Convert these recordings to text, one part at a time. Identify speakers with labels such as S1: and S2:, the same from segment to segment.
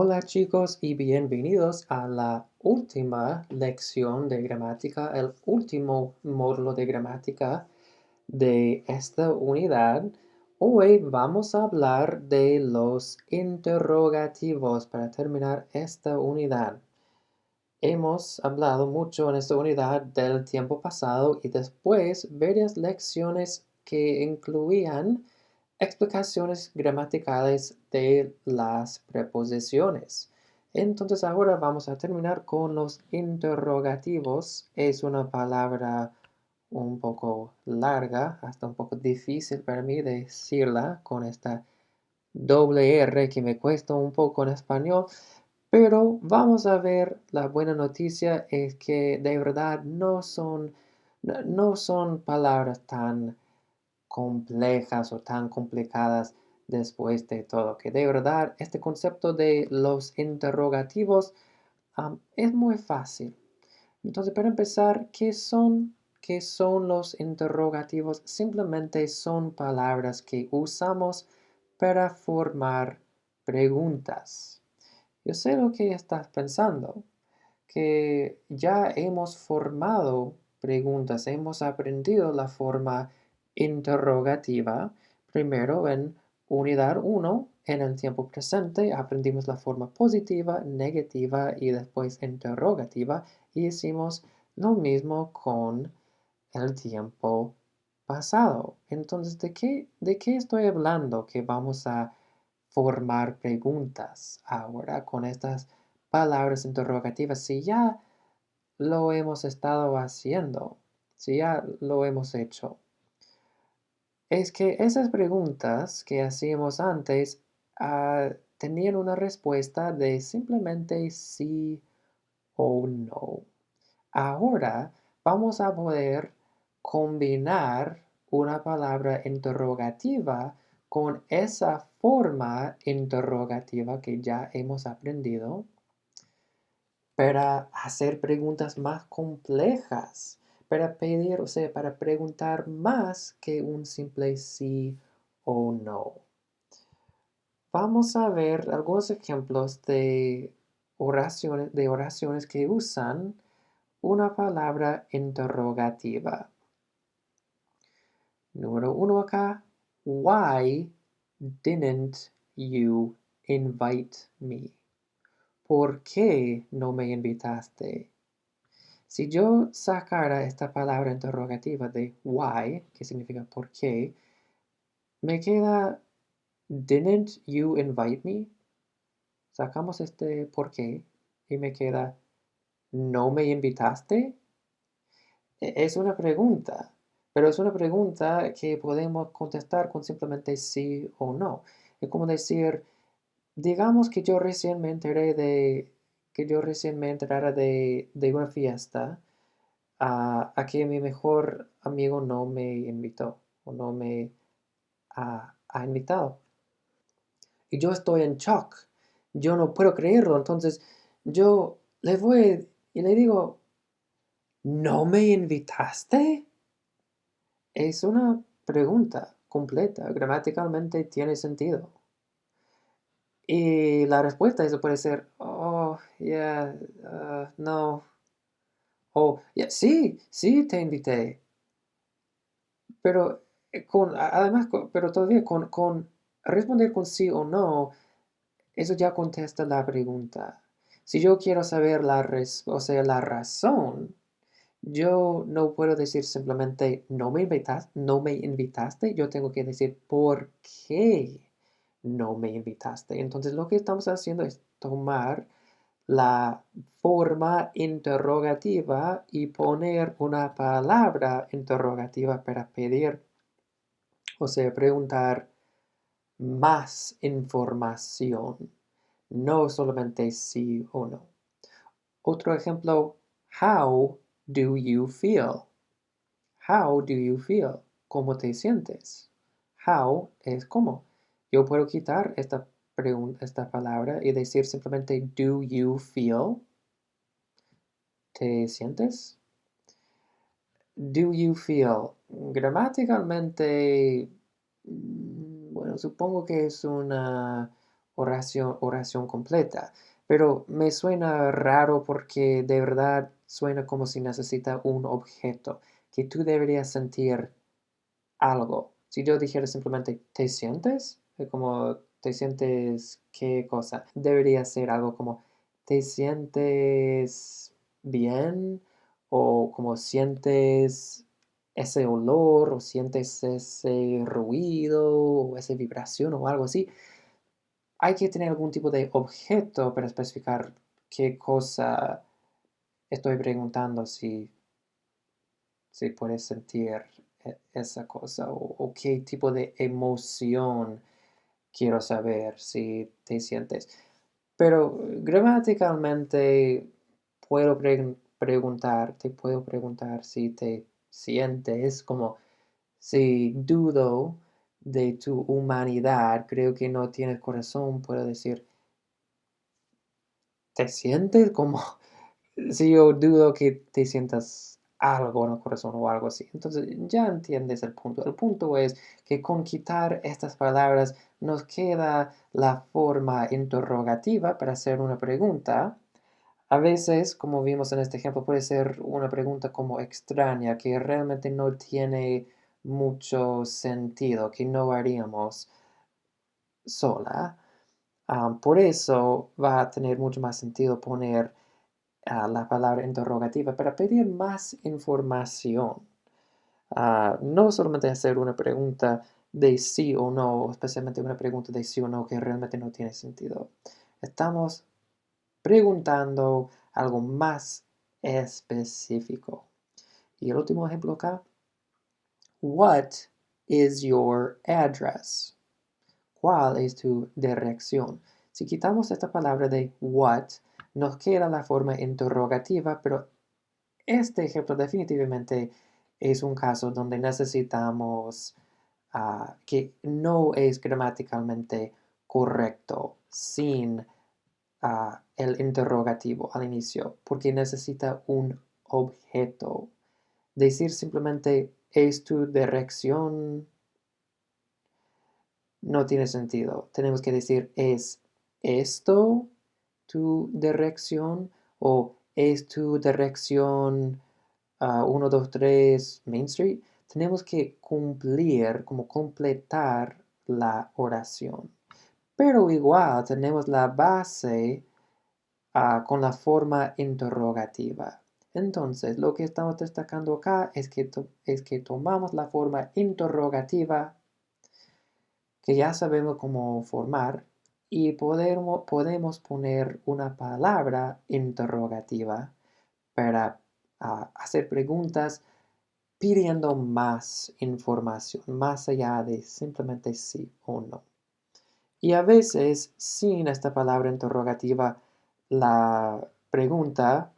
S1: Hola chicos y bienvenidos a la última lección de gramática, el último módulo de gramática de esta unidad. Hoy vamos a hablar de los interrogativos para terminar esta unidad. Hemos hablado mucho en esta unidad del tiempo pasado y después varias lecciones que incluían explicaciones gramaticales de las preposiciones. Entonces ahora vamos a terminar con los interrogativos. Es una palabra un poco larga, hasta un poco difícil para mí decirla con esta doble R que me cuesta un poco en español. Pero vamos a ver, la buena noticia es que de verdad no son palabras tan complejas o tan complicadas después de todo, que de verdad este concepto de los interrogativos es muy fácil. Entonces, para empezar, ¿qué son los interrogativos? Simplemente son palabras que usamos para formar preguntas. Yo sé lo que estás pensando, que ya hemos formado preguntas, hemos aprendido la forma interrogativa. Primero en unidad 1, en el tiempo presente, aprendimos la forma positiva, negativa y después interrogativa. Y hicimos lo mismo con el tiempo pasado. Entonces, ¿de qué estoy hablando? Que vamos a formar preguntas ahora con estas palabras interrogativas. Si ya lo hemos estado haciendo, si ya lo hemos hecho. Es que esas preguntas que hacíamos antes tenían una respuesta de simplemente sí o no. Ahora vamos a poder combinar una palabra interrogativa con esa forma interrogativa que ya hemos aprendido para hacer preguntas más complejas, para pedir, o sea, para preguntar más que un simple sí o no. Vamos a ver algunos ejemplos de oraciones que usan una palabra interrogativa. Número 1 acá. Why didn't you invite me? ¿Por qué no me invitaste? Si yo sacara esta palabra interrogativa de why, que significa por qué, me queda didn't you invite me? Sacamos este por qué y me queda ¿no me invitaste? Es una pregunta, pero es una pregunta que podemos contestar con simplemente sí o no. Es como decir, digamos que yo recién me enteré que yo recién me enterara de una fiesta a que mi mejor amigo no me invitó o no me ha invitado. Y yo estoy en shock. Yo no puedo creerlo. Entonces yo le voy y le digo, ¿no me invitaste? Es una pregunta completa, gramaticalmente tiene sentido. Y la respuesta a eso puede ser, oh, yeah, no. O, yeah, sí, sí te invité. Pero además, pero todavía con responder con sí o no, eso ya contesta la pregunta. Si yo quiero saber o sea, la razón, yo no puedo decir simplemente no me invitaste, yo tengo que decir por qué no me invitaste. Entonces lo que estamos haciendo es tomar la forma interrogativa y poner una palabra interrogativa para pedir, o sea, preguntar más información, no solamente sí o no. Otro ejemplo, how do you feel? How do you feel? ¿Cómo te sientes? How es cómo. Yo puedo quitar esta palabra y decir simplemente do you feel? ¿Te sientes? Do you feel? Gramaticalmente, bueno, supongo que es oración completa. Pero me suena raro porque de verdad suena como si necesita un objeto, que tú deberías sentir algo. Si yo dijera simplemente, ¿te sientes? Como, ¿te sientes qué cosa? Debería ser algo como, ¿te sientes bien? O como sientes ese olor, o sientes ese ruido, o esa vibración, o algo así. Hay que tener algún tipo de objeto para especificar qué cosa estoy preguntando, si puedes sentir esa cosa o qué tipo de emoción quiero saber si te sientes. Pero gramaticalmente puedo preguntar si te sientes, como si dudo de tu humanidad, creo que no tienes corazón, puedo decir, ¿te sientes como si yo dudo que te sientas algo en el corazón o algo así? Entonces ya entiendes el punto. El punto es que con quitar estas palabras nos queda la forma interrogativa para hacer una pregunta. A veces, como vimos en este ejemplo, puede ser una pregunta como extraña, que realmente no tiene mucho sentido, que no haríamos sola. Por eso va a tener mucho más sentido poner la palabra interrogativa para pedir más información. No solamente hacer una pregunta de sí o no, especialmente una pregunta de sí o no que realmente no tiene sentido. Estamos preguntando algo más específico. Y el último ejemplo acá, what is your address? ¿Cuál es tu dirección? Si quitamos esta palabra de what, nos queda la forma interrogativa, pero este ejemplo definitivamente es un caso donde necesitamos que no es gramaticalmente correcto sin el interrogativo al inicio, porque necesita un objeto. Decir simplemente es tu dirección no tiene sentido. Tenemos que decir, ¿es esto tu dirección? ¿O es tu dirección 123 Main Street? Tenemos que cumplir, como completar la oración. Pero igual tenemos la base con la forma interrogativa. Entonces, lo que estamos destacando acá es que tomamos la forma interrogativa que ya sabemos cómo formar y podemos poner una palabra interrogativa para hacer preguntas pidiendo más información, más allá de simplemente sí o no. Y a veces, sin esta palabra interrogativa, la pregunta,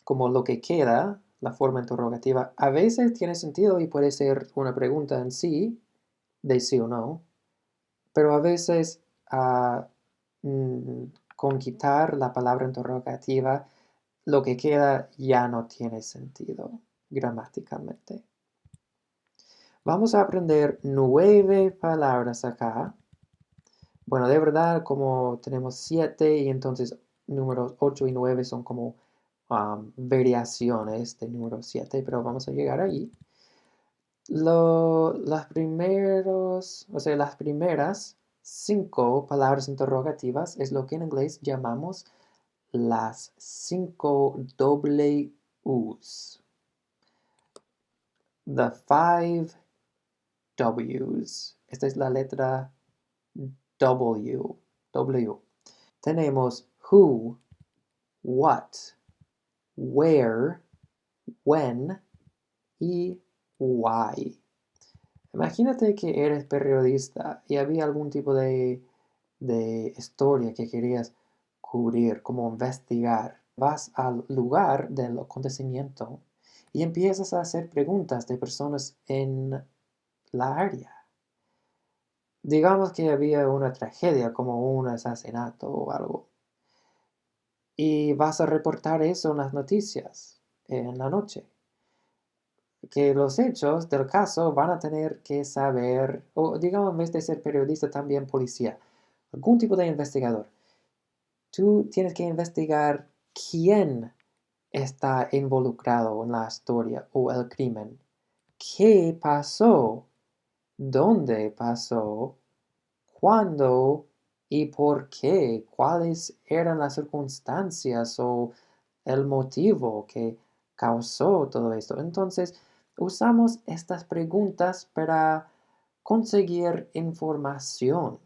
S1: como lo que queda, la forma interrogativa, a veces tiene sentido y puede ser una pregunta en sí, de sí o no, pero a veces mm, con quitar la palabra interrogativa, lo que queda ya no tiene sentido gramaticalmente. Vamos a aprender 9 palabras acá. Bueno, de verdad, como tenemos 7 y entonces números 8 y 9 son como variaciones de número 7, pero vamos a llegar ahí. Las primeras 5 palabras interrogativas es lo que en inglés llamamos las 5 W's. The five W's. Esta es la letra W. W. Tenemos who, what, where, when y why. Imagínate que eres periodista y había algún tipo de historia que querías cubrir, como investigar. Vas al lugar del acontecimiento y empiezas a hacer preguntas de personas en la área. Digamos que había una tragedia como un asesinato o algo. Y vas a reportar eso en las noticias en la noche. Que los hechos del caso van a tener que saber, o digamos, en vez de ser periodista, también policía. algún tipo de investigador. Tú tienes que investigar quién está involucrado en la historia o el crimen. ¿Qué pasó? ¿Dónde pasó? ¿Cuándo y por qué? ¿Cuáles eran las circunstancias o el motivo que causó todo esto? Entonces, usamos estas preguntas para conseguir información,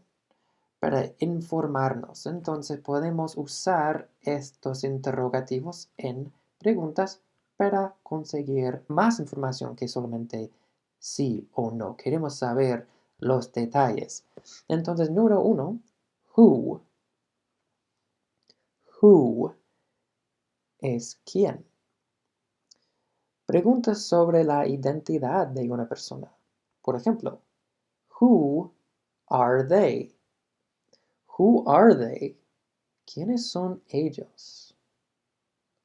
S1: para informarnos. Entonces, podemos usar estos interrogativos en preguntas para conseguir más información que solamente sí o no. Queremos saber los detalles. Entonces, número 1, who. Who es quién. Preguntas sobre la identidad de una persona. Por ejemplo, who are they? Who are they? ¿Quiénes son ellos?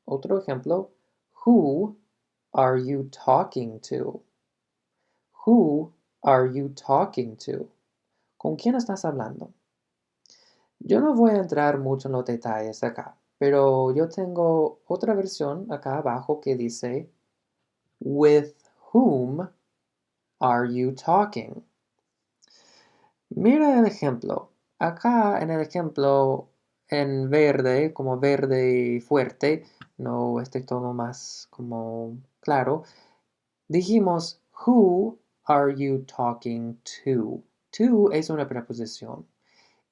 S1: Otro ejemplo, who are you talking to? Who are you talking to? ¿Con quién estás hablando? Yo no voy a entrar mucho en los detalles acá, pero yo tengo otra versión acá abajo que dice, with whom are you talking? Mira el ejemplo. Acá en el ejemplo, en verde, como verde fuerte, no este tono más como claro, dijimos, who are you talking to? To es una preposición.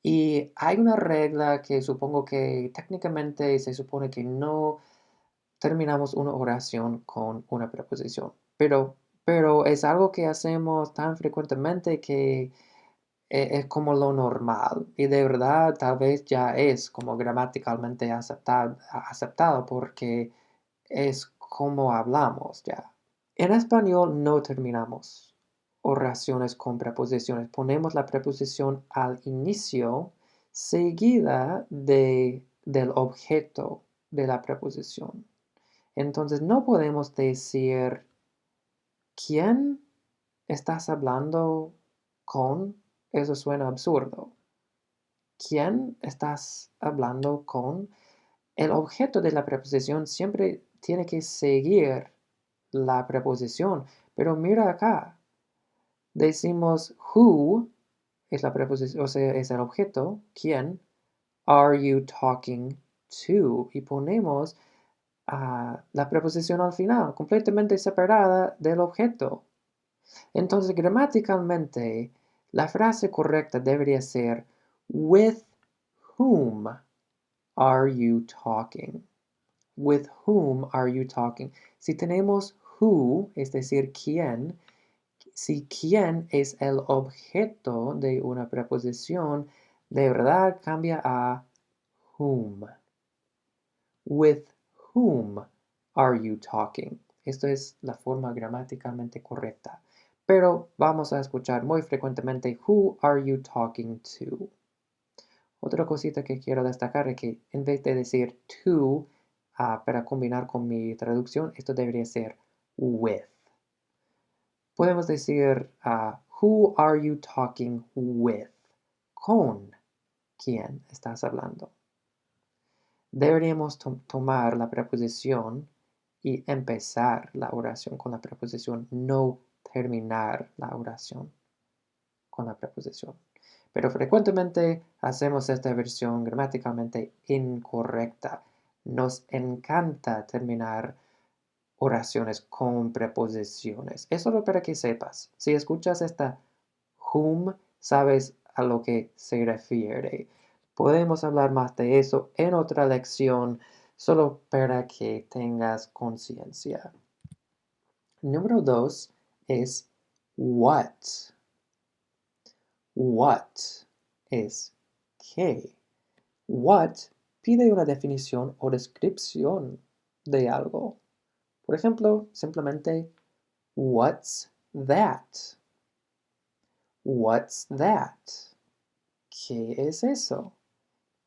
S1: Y hay una regla que supongo que técnicamente se supone que no terminamos una oración con una preposición. Pero es algo que hacemos tan frecuentemente que es como lo normal. Y de verdad tal vez ya es como gramaticalmente aceptado porque es como hablamos ya. En español no terminamos oraciones con preposiciones. Ponemos la preposición al inicio seguida del objeto de la preposición. Entonces no podemos decir ¿quién estás hablando con? Eso suena absurdo. ¿Quién estás hablando con? El objeto de la preposición siempre tiene que seguir la preposición. Pero mira acá. Decimos who es la preposición, o sea, es el objeto. ¿Quién? Are you talking to? Y ponemos la preposición al final, completamente separada del objeto. Entonces, gramaticalmente, la frase correcta debería ser with whom are you talking? With whom are you talking? Si tenemos who, es decir, quién, si quién es el objeto de una preposición, de verdad cambia a whom. With whom are you talking? Esto es la forma gramaticalmente correcta. Pero vamos a escuchar muy frecuentemente who are you talking to? Otra cosita que quiero destacar es que en vez de decir to para combinar con mi traducción, esto debería ser with. Podemos decir who are you talking with? ¿Con quién estás hablando? Deberíamos tomar la preposición y empezar la oración con la preposición, no terminar la oración con la preposición. Pero frecuentemente hacemos esta versión gramaticalmente incorrecta. Nos encanta terminar oraciones con preposiciones. Es solo para que sepas. Si escuchas esta whom, sabes a lo que se refiere. Podemos hablar más de eso en otra lección, solo para que tengas conciencia. Número 2 es what. What es qué. What pide una definición o descripción de algo. Por ejemplo, simplemente, what's that? What's that? ¿Qué es eso?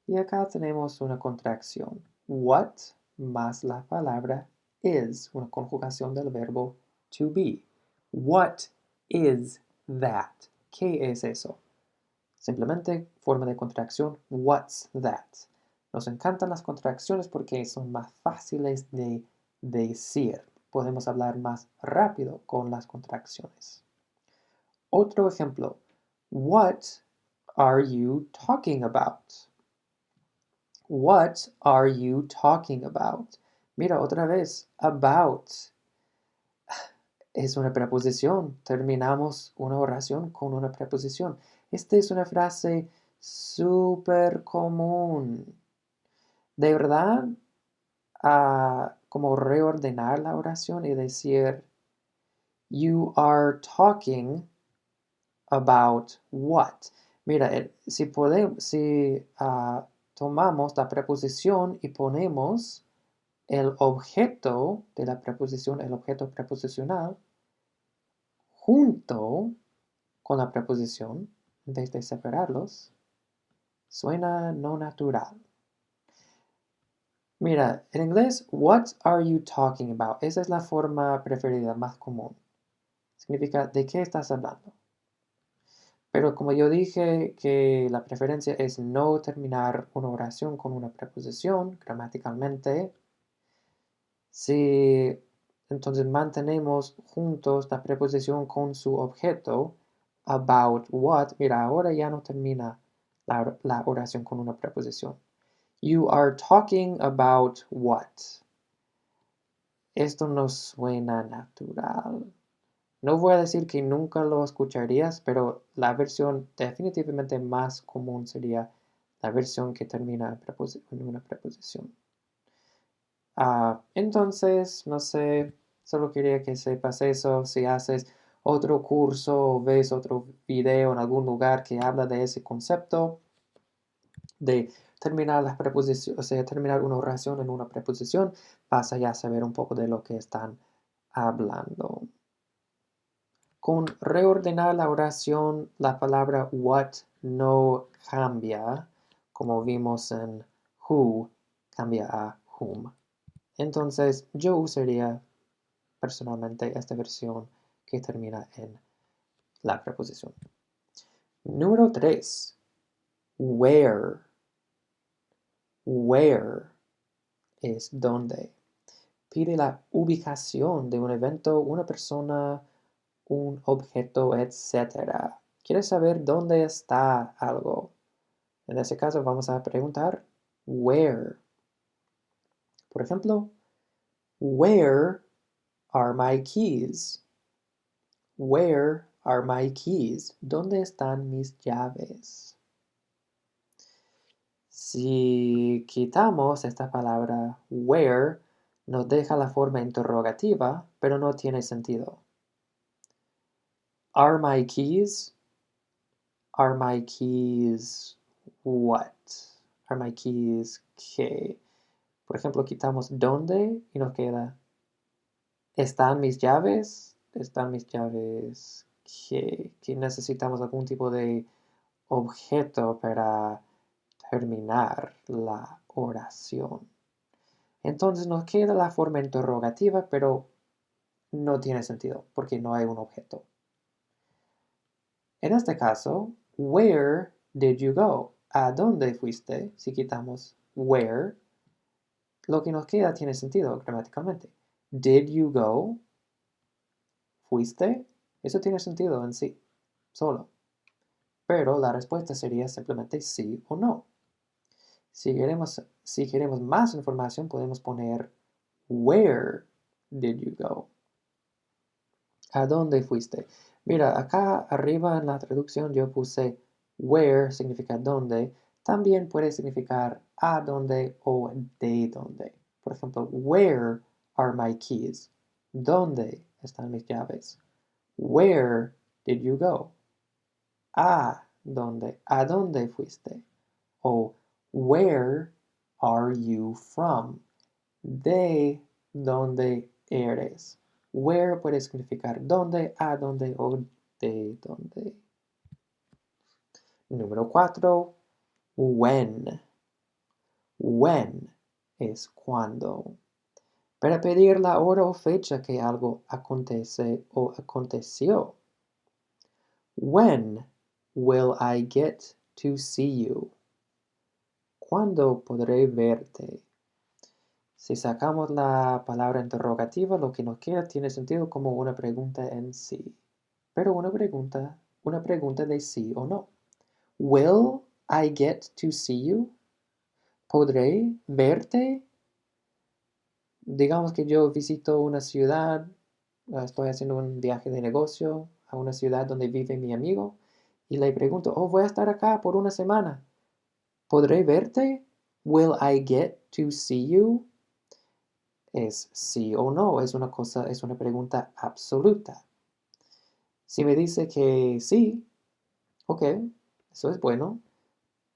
S1: Y acá tenemos una contracción. What más la palabra is, una conjugación del verbo to be. What is that? ¿Qué es eso? Simplemente forma de contracción, what's that? Nos encantan las contracciones porque son más fáciles de decir. Podemos hablar más rápido con las contracciones. Otro ejemplo, what are you talking about? What are you talking about? Mira, otra vez, about es una preposición. Terminamos una oración con una preposición. Esta es una frase súper común. De verdad, como reordenar la oración y decir, you are talking about what. Mira, si tomamos la preposición y ponemos el objeto de la preposición, el objeto preposicional, junto con la preposición, en vez de separarlos, suena no natural. Mira, en inglés, what are you talking about? Esa es la forma preferida, más común. Significa, ¿de qué estás hablando? Pero como yo dije que la preferencia es no terminar una oración con una preposición gramaticalmente, si entonces mantenemos juntos la preposición con su objeto, about what, mira, ahora ya no termina la oración con una preposición. You are talking about what. Esto no suena natural. No voy a decir que nunca lo escucharías, pero la versión definitivamente más común sería la versión que termina en una preposición. Entonces, no sé, solo quería que sepas eso. Si haces otro curso o ves otro video en algún lugar que habla de ese concepto, de terminar las preposiciones, o sea, terminar una oración en una preposición, vas a ya saber un poco de lo que están hablando. Con reordenar la oración, la palabra what no cambia, como vimos en who, cambia a whom. Entonces, yo usaría personalmente esta versión que termina en la preposición. Número 3. Where. Where es dónde. Pide la ubicación de un evento, una persona, un objeto, etc. ¿Quieres saber dónde está algo? En ese caso vamos a preguntar where. Por ejemplo, where are my keys? Where are my keys? ¿Dónde están mis llaves? Si quitamos esta palabra where, nos deja la forma interrogativa, pero no tiene sentido. Are my keys? Are my keys what? Are my keys qué? Por ejemplo, quitamos dónde y nos queda ¿están mis llaves? ¿Están mis llaves qué? Que necesitamos algún tipo de objeto para terminar la oración. Entonces nos queda la forma interrogativa, pero no tiene sentido porque no hay un objeto. En este caso, where did you go? ¿A dónde fuiste? Si quitamos where, lo que nos queda tiene sentido gramaticalmente. Did you go? ¿Fuiste? Eso tiene sentido en sí, solo. Pero la respuesta sería simplemente sí o no. Si queremos más información, podemos poner where did you go? ¿A dónde fuiste? Mira, acá arriba en la traducción yo puse where significa dónde. También puede significar a dónde o de dónde. Por ejemplo, where are my keys? ¿Dónde están mis llaves? Where did you go? ¿A dónde? ¿A dónde fuiste? O where are you from? ¿De dónde eres? Where puede significar dónde, a dónde o de dónde. Número 4. When. When es cuando. Para pedir la hora o fecha que algo acontece o aconteció. When will I get to see you? ¿Cuándo podré verte? Si sacamos la palabra interrogativa, lo que nos queda tiene sentido como una pregunta en sí. Pero una pregunta de sí o no. Will I get to see you? ¿Podré verte? Digamos que yo visito una ciudad, estoy haciendo un viaje de negocio a una ciudad donde vive mi amigo y le pregunto, oh, voy a estar acá por una semana. ¿Podré verte? Will I get to see you? Es sí o no, es una pregunta absoluta. Si me dice que sí, ok, eso es bueno,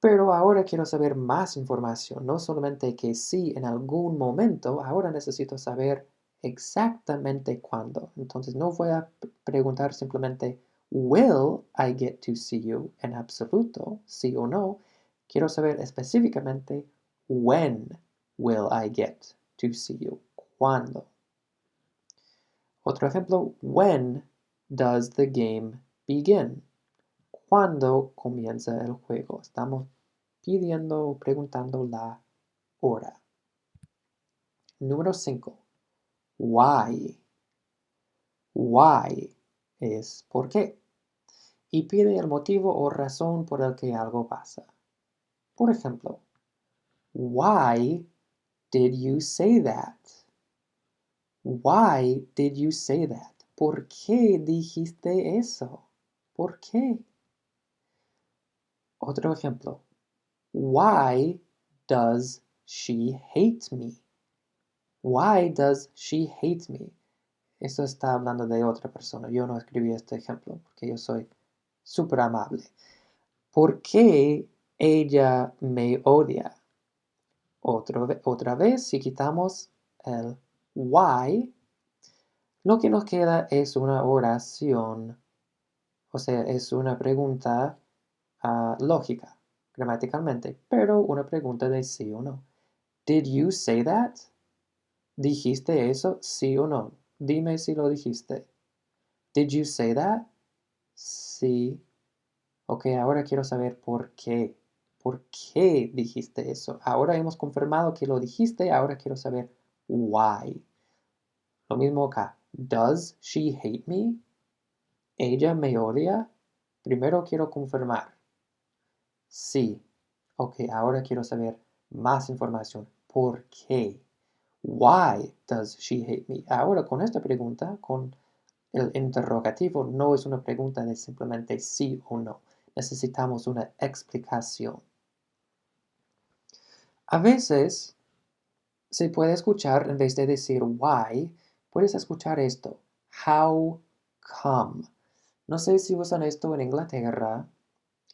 S1: pero ahora quiero saber más información, no solamente que sí en algún momento, ahora necesito saber exactamente cuándo. Entonces no voy a preguntar simplemente, will I get to see you en absoluto, sí o no. Quiero saber específicamente, when will I get to see you, cuándo. Otro ejemplo, when does the game begin? ¿Cuándo comienza el juego? Estamos pidiendo o preguntando la hora. Número 5. Why. Why es por qué. Y pide el motivo o razón por el que algo pasa. Por ejemplo, why did you say that? Why did you say that? ¿Por qué dijiste eso? ¿Por qué? Otro ejemplo. Why does she hate me? Why does she hate me? Esto está hablando de otra persona. Yo no escribí este ejemplo porque yo soy súper amable. ¿Por qué ella me odia? Otra vez, si quitamos el why, lo que nos queda es una oración, o sea, es una pregunta lógica, gramaticalmente, pero una pregunta de sí o no. Did you say that? ¿Dijiste eso? ¿Sí o no? Dime si lo dijiste. Did you say that? Sí. Ok, ahora quiero saber por qué. ¿Por qué dijiste eso? Ahora hemos confirmado que lo dijiste, ahora quiero saber why. Lo mismo acá. Does she hate me? ¿Ella me odia? Primero quiero confirmar. Sí. Ok, ahora quiero saber más información. ¿Por qué? Why does she hate me? Ahora con esta pregunta, con el interrogativo, no es una pregunta de simplemente sí o no. Necesitamos una explicación. A veces se puede escuchar, en vez de decir why, puedes escuchar esto. How come. No sé si usan esto en Inglaterra.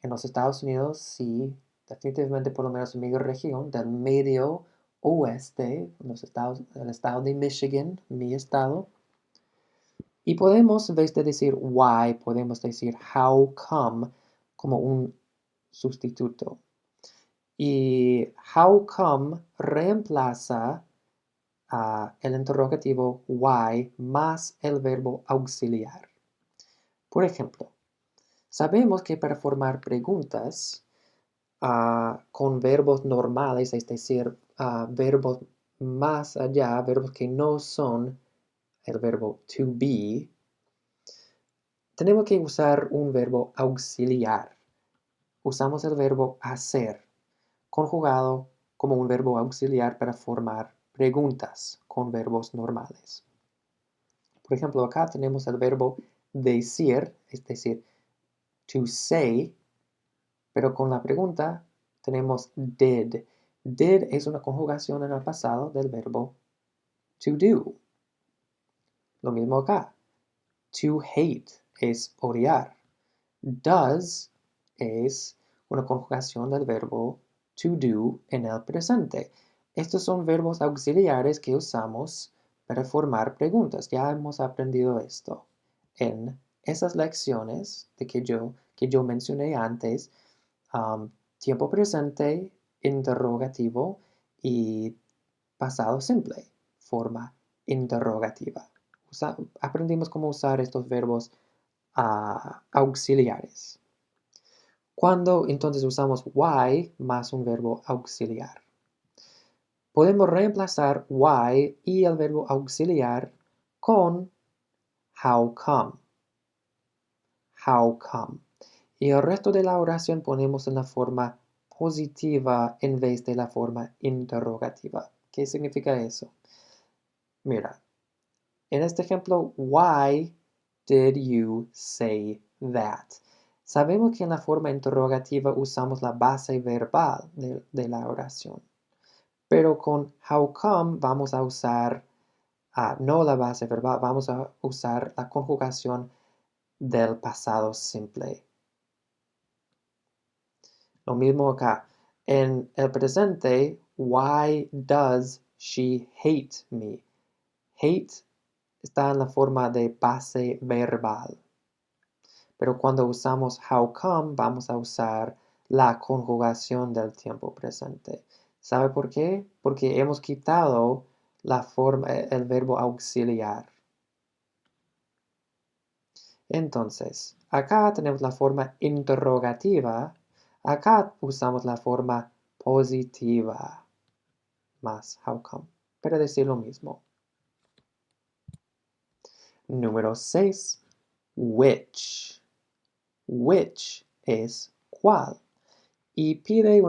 S1: En los Estados Unidos, sí. Definitivamente, por lo menos en mi región, del medio oeste, el estado de Michigan, mi estado. Y podemos, en vez de decir why, podemos decir how come como un sustituto. Y how come reemplaza el interrogativo why más el verbo auxiliar. Por ejemplo, sabemos que para formar preguntas con verbos normales, es decir, verbos más allá, verbos que no son el verbo to be, tenemos que usar un verbo auxiliar. Usamos el verbo hacer, conjugado como un verbo auxiliar para formar preguntas con verbos normales. Por ejemplo, acá tenemos el verbo decir, es decir, to say, pero con la pregunta tenemos did. Did es una conjugación en el pasado del verbo to do. Lo mismo acá. To hate es odiar. Does es una conjugación del verbo to do en el presente. Estos son verbos auxiliares que usamos para formar preguntas. Ya hemos aprendido esto en esas lecciones que yo mencioné antes. Tiempo presente, interrogativo y pasado simple, forma interrogativa. Aprendimos cómo usar estos verbos auxiliares. Cuando entonces usamos why más un verbo auxiliar. Podemos reemplazar why y el verbo auxiliar con how come. How come. Y el resto de la oración ponemos en la forma positiva en vez de la forma interrogativa. ¿Qué significa eso? Mira, en este ejemplo, why did you say that? Sabemos que en la forma interrogativa usamos la base verbal de la oración. Pero con how come vamos a usar, no la base verbal, vamos a usar la conjugación del pasado simple. Lo mismo acá. En el presente, why does she hate me? Hate está en la forma de base verbal. Pero cuando usamos how come, vamos a usar la conjugación del tiempo presente. ¿Sabe por qué? Porque hemos quitado el verbo auxiliar. Entonces, acá tenemos la forma interrogativa. Acá usamos la forma positiva más how come, para decir lo mismo. Número 6. Which. Which es cuál. Y pide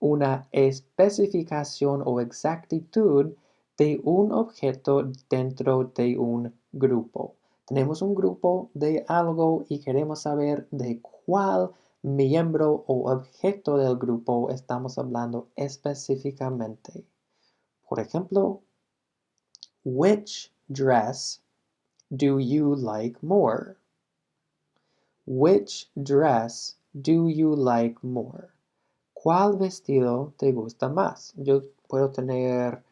S1: una especificación o exactitud de un objeto dentro de un grupo. Tenemos un grupo de algo y queremos saber de cuál miembro o objeto del grupo estamos hablando específicamente. Por ejemplo, which dress do you like more? Which dress do you like more? ¿Cuál vestido te gusta más? Yo puedo tener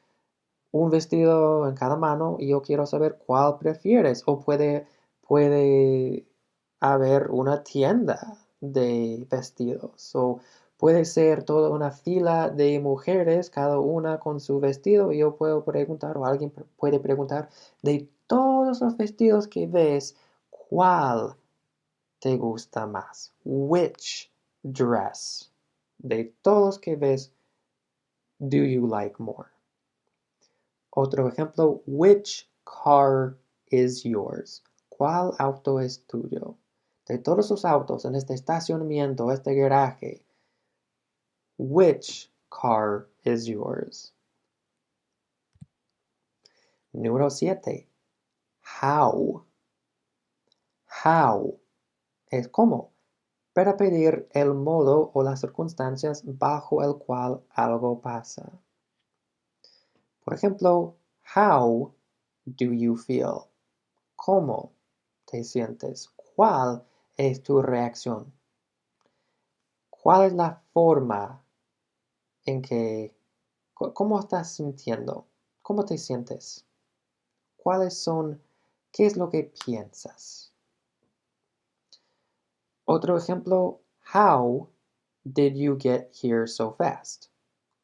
S1: un vestido en cada mano y yo quiero saber cuál prefieres. O puede haber una tienda de vestidos. O puede ser toda una fila de mujeres, cada una con su vestido. Y yo puedo preguntar, o alguien puede preguntar, de todos los vestidos que ves, ¿cuál te gusta más? Which dress? De todos que ves, do you like more? Otro ejemplo, which car is yours? ¿Cuál auto es tuyo? De todos los autos en este estacionamiento, este garaje, which car is yours? Número 7. How. How es cómo, para pedir el modo o las circunstancias bajo el cual algo pasa. Por ejemplo, how do you feel? ¿Cómo te sientes? ¿Cuál es tu reacción? ¿Cuál es la forma en que, cómo estás sintiendo? ¿Cómo te sientes? ¿Qué es lo que piensas? Otro ejemplo, how did you get here so fast?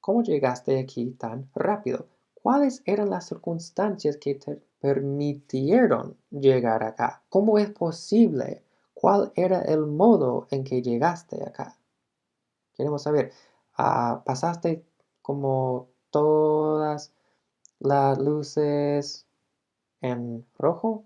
S1: ¿Cómo llegaste aquí tan rápido? ¿Cuáles eran las circunstancias que te permitieron llegar acá? ¿Cómo es posible? ¿Cuál era el modo en que llegaste acá? Queremos saber, ¿pasaste como todas las luces en rojo?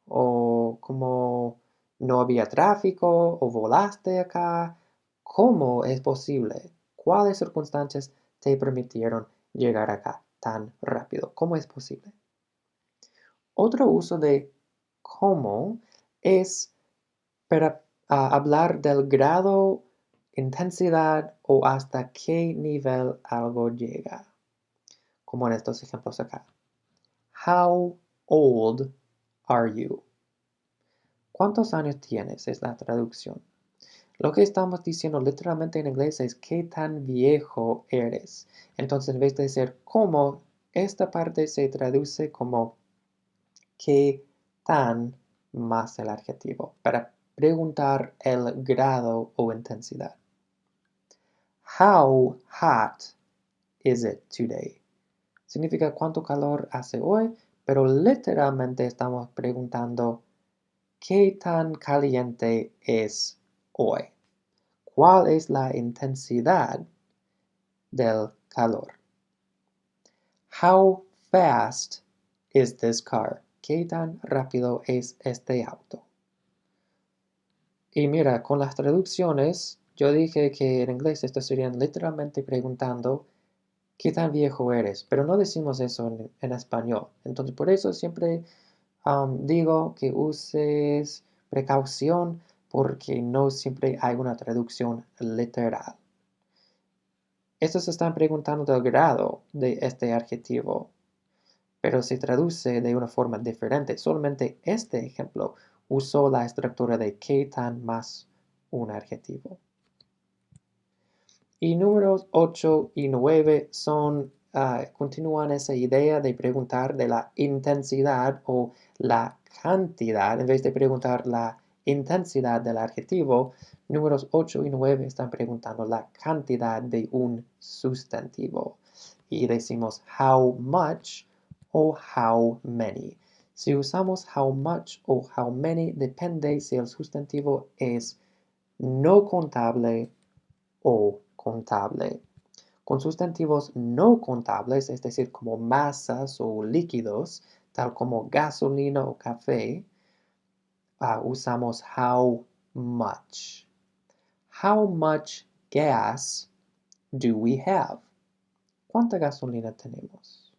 S1: ¿O como no había tráfico? ¿O volaste acá? ¿Cómo es posible? ¿Cuáles circunstancias te permitieron llegar acá tan rápido? ¿Cómo es posible? Otro uso de cómo es para hablar del grado, intensidad o hasta qué nivel algo llega. Como en estos ejemplos acá. How old are you? ¿Cuántos años tienes? Es la traducción. Lo que estamos diciendo literalmente en inglés es ¿qué tan viejo eres? Entonces, en vez de ser cómo, esta parte se traduce como ¿qué tan más el adjetivo? Para preguntar el grado o intensidad. How hot is it today? Significa cuánto calor hace hoy, pero literalmente estamos preguntando ¿qué tan caliente es hoy? ¿Cuál es la intensidad del calor? How fast is this car? ¿Qué tan rápido es este auto? Y mira, con las traducciones, yo dije que en inglés esto serían literalmente preguntando ¿qué tan viejo eres? Pero no decimos eso en español. Entonces, por eso siempre digo que uses precaución porque no siempre hay una traducción literal. Estos están preguntando del grado de este adjetivo, pero se traduce de una forma diferente. Solamente este ejemplo usó la estructura de qué tan más un adjetivo. Y números 8 y 9 continúan esa idea de preguntar de la intensidad o la cantidad, en vez de preguntar la intensidad del adjetivo. Números 8 y 9 están preguntando la cantidad de un sustantivo. Y decimos how much o how many. Si usamos how much o how many, depende si el sustantivo es no contable o contable. Con sustantivos no contables, es decir, como masas o líquidos, tal como gasolina o café, usamos how much. How much gas do we have? ¿Cuánta gasolina tenemos?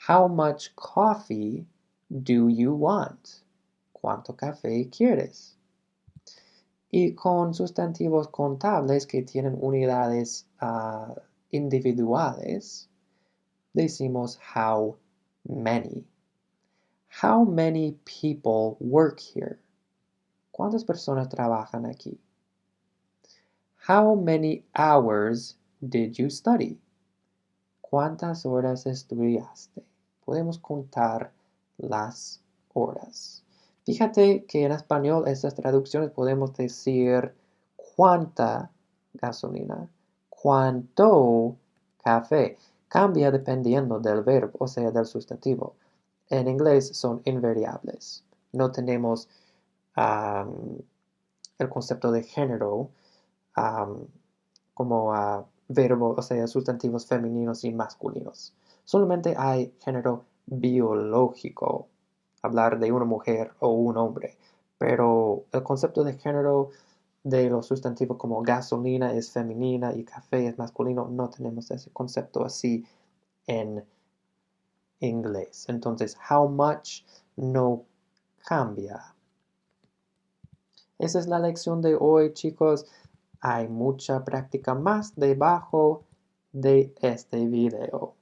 S1: How much coffee do you want? ¿Cuánto café quieres? Y con sustantivos contables que tienen unidades individuales, decimos how many. How many people work here? ¿Cuántas personas trabajan aquí? How many hours did you study? ¿Cuántas horas estudiaste? Podemos contar las horas. Fíjate que en español estas traducciones podemos decir cuánta gasolina, cuánto café. Cambia dependiendo del verbo, o sea, del sustantivo. En inglés son invariables. No tenemos el concepto de género como verbo, o sea, sustantivos femeninos y masculinos. Solamente hay género biológico, hablar de una mujer o un hombre, pero el concepto de género de los sustantivos como gasolina es femenina y café es masculino, no tenemos ese concepto así en inglés. Entonces, how much no cambia. Esa es la lección de hoy, chicos. Hay mucha práctica más debajo de este video.